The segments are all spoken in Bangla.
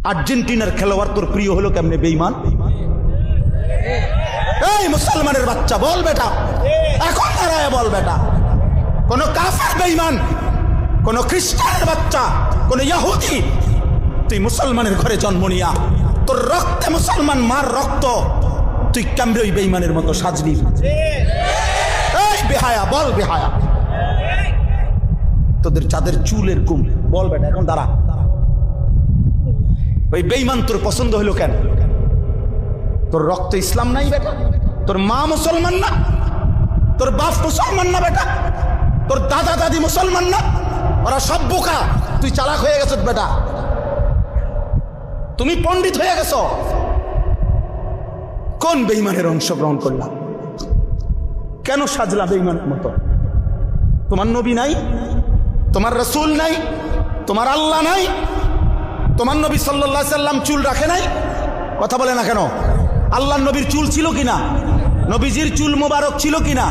আর্জেন্টিনার খেলোয়াড় তোর প্রিয় হলো কেমনে বেঈমান? এই মুসলমানের বাচ্চা বল বেটা, এখন দাঁড়ায় বল বেটা। কোন কাফের বেঈমান, কোন খ্রিস্টানের বাচ্চা, কোন ইহুদি, তুই মুসলমানের ঘরে জন্ম নিয়া তোর রক্তে মুসলমান মার রক্ত, তুই কেমনে ওই বেঈমানের মতো সাজবি? এই বেহায়া বল বেহায়া, তোদের যাদের চুলের কুম বল বেটা, এখন দাঁড়া। ওই বেঈমান তোর পছন্দ হলো কেন? তোর রক্ত ইসলাম নাই বেটা, তোর মা মুসলমান না, তোর বাপ মুসলমান না বেটা, তোর দাদা দাদি মুসলমান না, ওরা সব বোকা, তুই চালাক হয়ে গেছ বেটা, তুমি পণ্ডিত হয়ে গেছ। কোন বেঈমানের অংশগ্রহণ করলাম? কেন সাজলা বেঈমানের মতো? তোমার নবী নাই, তোমার রাসূল নাই, তোমার আল্লাহ নাই, তোমার নবী সাল্লাল্লাহু আলাইহি সাল্লাম চুল রাখে নাই? কথা বলে না কেন? আল্লাহর নবীর চুল ছিল কিনা? নবীজির চুল মোবারক ছিল কিনা?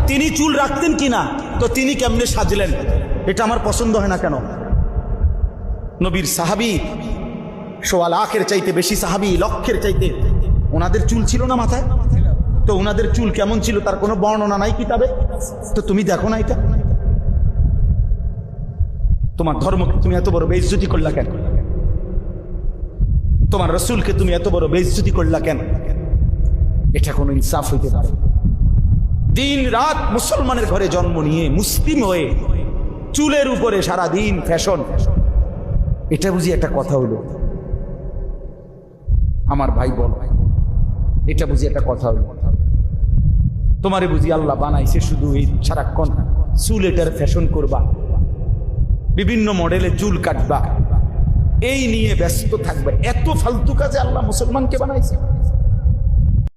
তিনি চুল রাখতেন কিনা? তো তিনি কেমনে সাজলেন? এটা আমার পছন্দ হয় না কেন? নবীর সাহাবী সোয়া লাখের চাইতে বেশি সাহাবী, লক্ষের চাইতে, ওনাদের চুল ছিল না মাথায়? তো ওনাদের চুল কেমন ছিল তার কোনো বর্ণনা নাই কিতাবে? তো তুমি দেখো না এটা? তোমার ধর্মকে তুমি এত বড় বেইজ্জতি করলা কেন? তোমার রাসূলকে তুমি এত বড় বেইজ্জতি করলা কেন? এটা কোনো ইনসাফ হইতে পারে? দিন রাত মুসলমানের ঘরে জন্ম নিয়ে মুসলিম হয়ে চুলের উপরে সারা দিন ফ্যাশন, এটা বুঝি একটা কথা হলো? আমার ভাই বল, এটা বুঝি একটা কথা হলো? তোমারে বুঝি আল্লাহ বানাইছে শুধু এই সারাক্ষণ চুল এটার ফ্যাশন করবা, বিভিন্ন মডেলে চুল কাটবা, এই নিয়ে ব্যস্ত থাকবে? এত ফালতু কাজে আল্লাহ মুসলমানকে বানাইছে?